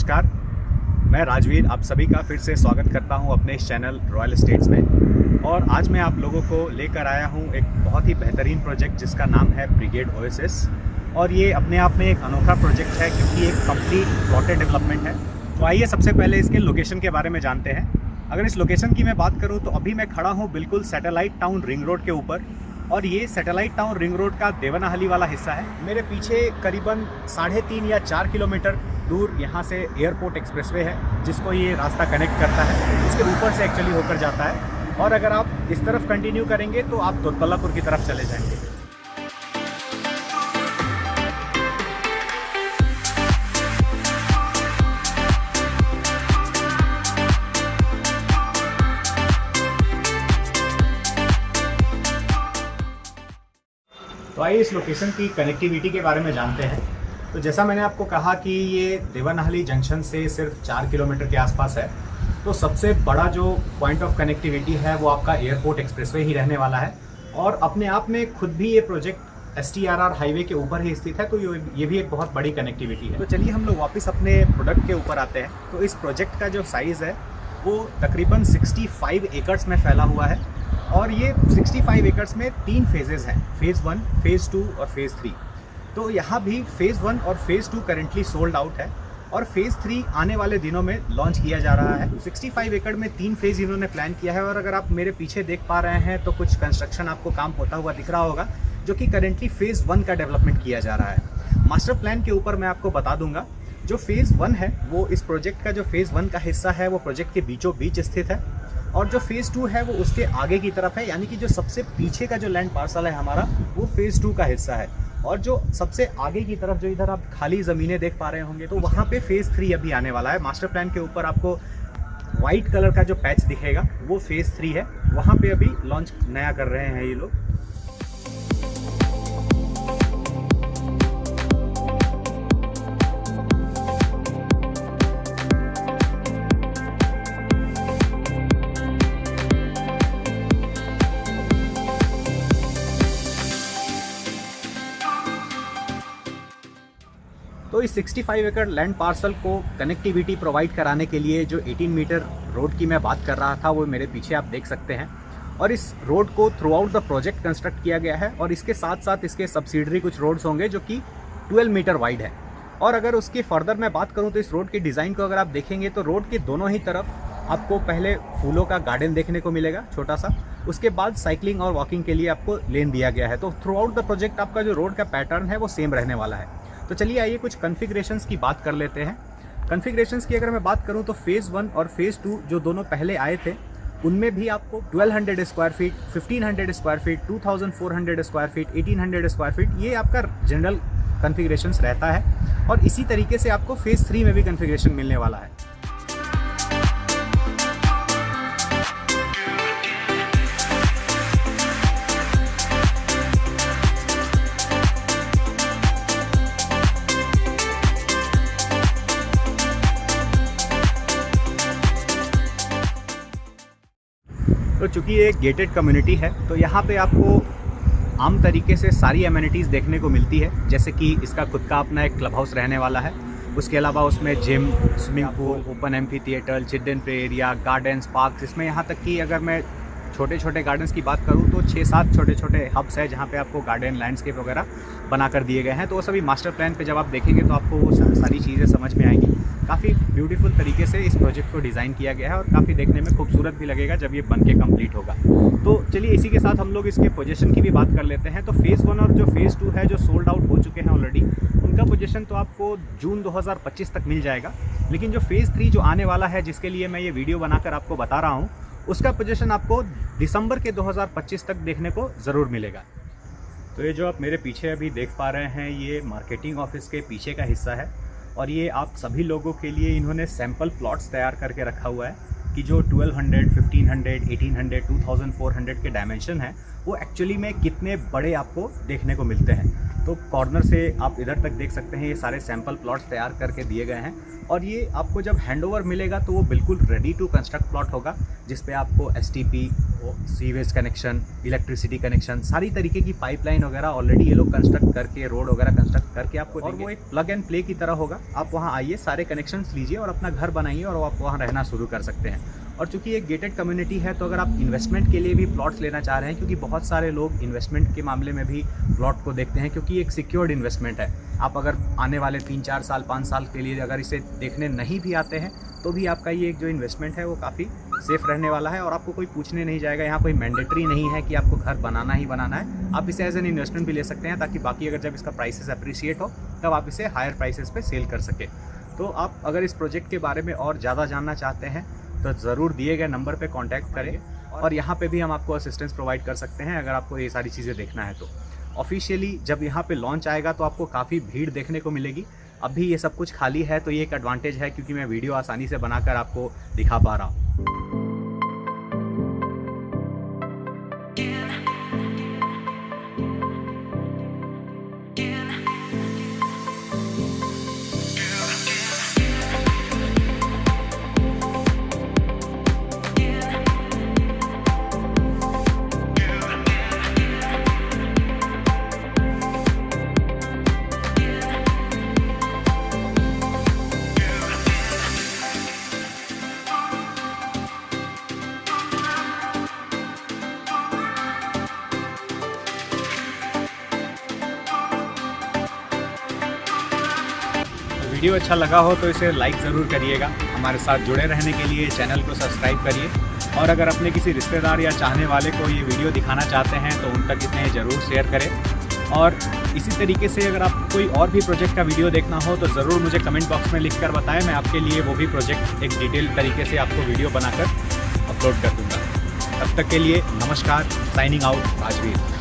नमस्कार, मैं राजवीर आप सभी का फिर से स्वागत करता हूं अपने इस चैनल रॉयल एस्टेट्स में। और आज मैं आप लोगों को लेकर आया हूं एक बहुत ही बेहतरीन प्रोजेक्ट जिसका नाम है ब्रिगेड ओएसिस। और ये अपने आप में एक अनोखा प्रोजेक्ट है क्योंकि एक कंप्लीट प्लॉटेड डेवलपमेंट है। तो आइए सबसे पहले इसके लोकेशन के बारे में जानते हैं। अगर इस लोकेशन की मैं बात करूँ तो अभी मैं खड़ा हूँ बिल्कुल सैटेलाइट टाउन रिंग रोड के ऊपर, और ये सैटेलाइट टाउन रिंग रोड का देवनाहली वाला हिस्सा है। मेरे पीछे करीबन 3.5 या 4 किलोमीटर दूर यहाँ से एयरपोर्ट एक्सप्रेसवे है जिसको ये रास्ता कनेक्ट करता है। इसके ऊपर से एक्चुअली होकर जाता है, और अगर आप इस तरफ कंटिन्यू करेंगे तो आप दोदबल्लापुर की तरफ चले जाएंगे। तो आइए इस लोकेशन की कनेक्टिविटी के बारे में जानते हैं। तो जैसा मैंने आपको कहा कि ये देवनाहली जंक्शन से सिर्फ 4 किलोमीटर के आसपास है, तो सबसे बड़ा जो पॉइंट ऑफ कनेक्टिविटी है वो आपका एयरपोर्ट एक्सप्रेसवे ही रहने वाला है। और अपने आप में खुद भी ये प्रोजेक्ट STRR हाईवे के ऊपर ही स्थित है, तो ये भी एक बहुत बड़ी कनेक्टिविटी है। तो चलिए हम लोग वापस अपने प्रोडक्ट के ऊपर आते हैं। तो इस प्रोजेक्ट का जो साइज़ है वो तकरीबन 65 एकड़्स में फैला हुआ है, और ये 65 एकड़्स में 3 फेजेज़ हैं, फेज़ 1, फेज़ 2 और फेज़ 3। तो यहाँ भी फेज़ 1 और फेज़ 2 करेंटली सोल्ड आउट है, और फेज़ 3 आने वाले दिनों में लॉन्च किया जा रहा है। 65 एकड़ में 3 फेज़ इन्होंने प्लान किया है, और अगर आप मेरे पीछे देख पा रहे हैं तो कुछ कंस्ट्रक्शन आपको काम होता हुआ दिख रहा होगा, जो कि करेंटली फेज़ 1 का डेवलपमेंट किया जा रहा है। मास्टर प्लान के ऊपर मैं आपको बता दूंगा, जो फेज़ 1 है वो इस प्रोजेक्ट का जो फेज़ 1 का हिस्सा है वो प्रोजेक्ट के बीचों बीच स्थित है, और जो फेज़ 2 है वो उसके आगे की तरफ है, यानी कि जो सबसे पीछे का जो लैंड पार्सल है हमारा वो फेज़ 2 का हिस्सा है। और जो सबसे आगे की तरफ जो इधर आप खाली ज़मीनें देख पा रहे होंगे, तो वहाँ पे फेज़ 3 अभी आने वाला है। मास्टर प्लान के ऊपर आपको वाइट कलर का जो पैच दिखेगा वो फेज़ 3 है, वहाँ पे अभी लॉन्च नया कर रहे हैं ये लोग। तो इस 65 एकड़ लैंड पार्सल को कनेक्टिविटी प्रोवाइड कराने के लिए जो 18 मीटर रोड की मैं बात कर रहा था वो मेरे पीछे आप देख सकते हैं। और इस रोड को through out the project construct किया गया है, और इसके साथ साथ इसके सब्सिडरी कुछ रोड्स होंगे जो कि 12 मीटर वाइड है। और अगर उसकी फर्दर मैं बात करूँ तो इस रोड के डिज़ाइन को अगर आप देखेंगे तो रोड के दोनों ही तरफ आपको पहले फूलों का गार्डन देखने को मिलेगा छोटा सा, उसके बाद साइकिलिंग और वॉकिंग के लिए आपको लेन दिया गया है। तो थ्रू आउट द प्रोजेक्ट आपका जो रोड का पैटर्न है वो सेम रहने वाला है। तो चलिए आइए कुछ कॉन्फ़िगरेशंस की बात कर लेते हैं। कॉन्फ़िगरेशंस की अगर मैं बात करूं तो फेज़ 1 और फेज़ 2 जो दोनों पहले आए थे उनमें भी आपको 1200 square feet, 1500 square feet, 2400 square feet, 1800 square feet, ये आपका जनरल कॉन्फ़िगरेशंस रहता है। और इसी तरीके से आपको फेज़ 3 में भी कॉन्फ़िगरेशन मिलने वाला है। तो चूँकि ये एक गेटेड कम्युनिटी है, तो यहाँ पे आपको आम तरीके से सारी एमिनिटीज़ देखने को मिलती है, जैसे कि इसका खुद का अपना एक क्लब हाउस रहने वाला है। उसके अलावा उसमें gym, swimming pool, open amphi theatre, children play area, gardens, park, इसमें यहाँ तक कि अगर मैं छोटे छोटे गार्डन्स की बात करूँ तो 6-7 छोटे छोटे हब्स है जहाँ पे आपको गार्डन, लैंडस्केप वगैरह बना कर दिए गए हैं। तो वो सभी मास्टर प्लान पे जब आप देखेंगे तो आपको वो सारी चीज़ें समझ में आएंगी। काफ़ी ब्यूटीफुल तरीके से इस प्रोजेक्ट को डिज़ाइन किया गया है, और काफ़ी देखने में खूबसूरत भी लगेगा जब ये बन के कम्प्लीट होगा। तो चलिए इसी के साथ हम लोग इसके पोजीशन की भी बात कर लेते हैं। तो फेज़ 1 और जो फेज़ 2 है जो सोल्ड आउट हो चुके हैं ऑलरेडी, उनका पोजीशन तो आपको जून 2025 तक मिल जाएगा। लेकिन जो फेज़ 3 जो आने वाला है, जिसके लिए मैं ये वीडियो बनाकर आपको बता रहा हूँ, उसका पोजीशन आपको दिसंबर के 2025 तक देखने को ज़रूर मिलेगा। तो ये जो आप मेरे पीछे अभी देख पा रहे हैं ये मार्केटिंग ऑफिस के पीछे का हिस्सा है, और ये आप सभी लोगों के लिए इन्होंने सैम्पल प्लॉट्स तैयार करके रखा हुआ है कि जो 1200, 1500, 1800, 2400 के डायमेंशन हैं वो एक्चुअली में कितने बड़े आपको देखने को मिलते हैं। तो कॉर्नर से आप इधर तक देख सकते हैं, ये सारे सैम्पल प्लॉट्स तैयार करके दिए गए हैं, और ये आपको जब हैंडओवर मिलेगा तो वो बिल्कुल रेडी टू कंस्ट्रक्ट प्लॉट होगा, जिस पे आपको STP, sewage connection, electricity connection, सारी तरीके की पाइपलाइन वगैरह ऑलरेडी ये लोग कंस्ट्रक्ट करके, रोड वगैरह कंस्ट्रक्ट करके आपको देंगे। और वो एक प्लग एंड प्ले की तरह होगा। आप वहाँ आइए, सारे कनेक्शंस लीजिए और अपना घर बनाइए और आप वहाँ रहना शुरू कर सकते हैं। और चूंकि एक गेटेड कम्युनिटी है तो अगर आप इन्वेस्टमेंट के लिए भी प्लॉट्स लेना चाह रहे हैं, क्योंकि बहुत सारे लोग इन्वेस्टमेंट के मामले में भी प्लॉट को देखते हैं, क्योंकि एक सिक्योर्ड इन्वेस्टमेंट है। आप अगर आने वाले 3-4 साल 5 साल के लिए अगर इसे देखने नहीं भी आते हैं तो भी आपका ये एक जो इन्वेस्टमेंट है वो काफ़ी सेफ रहने वाला है और आपको कोई पूछने नहीं जाएगा। यहाँ कोई मैंडेटरी नहीं है कि आपको घर बनाना ही बनाना है। आप इसे एज एन इन्वेस्टमेंट भी ले सकते हैं, ताकि बाकी अगर जब इसका प्राइसेस अप्रिशिएट हो तब आप इसे हायर प्राइसेस पे सेल कर सके। तो आप अगर इस प्रोजेक्ट के बारे में और ज़्यादा जानना चाहते हैं तो ज़रूर दिए गए नंबर पे कांटेक्ट करें और यहाँ पे भी हम आपको असिस्टेंस प्रोवाइड कर सकते हैं अगर आपको ये सारी चीज़ें देखना है तो। ऑफिशियली जब यहाँ पे लॉन्च आएगा तो आपको काफ़ी भीड़ देखने को मिलेगी। अभी ये सब कुछ खाली है तो ये एक एडवांटेज है, क्योंकि मैं वीडियो आसानी से बनाकर आपको दिखा पा रहा हूँ। वीडियो अच्छा लगा हो तो इसे लाइक ज़रूर करिएगा। हमारे साथ जुड़े रहने के लिए चैनल को सब्सक्राइब करिए और अगर अपने किसी रिश्तेदार या चाहने वाले को ये वीडियो दिखाना चाहते हैं तो उन तक इन्हें ज़रूर शेयर करें। और इसी तरीके से अगर आप कोई और भी प्रोजेक्ट का वीडियो देखना हो तो ज़रूर मुझे कमेंट बॉक्स में लिख कर बताएं। मैं आपके लिए वो भी प्रोजेक्ट एक डिटेल तरीके से आपको वीडियो बनाकर अपलोड कर दूँगा। तब तक के लिए नमस्कार। Signing out, Rajveer.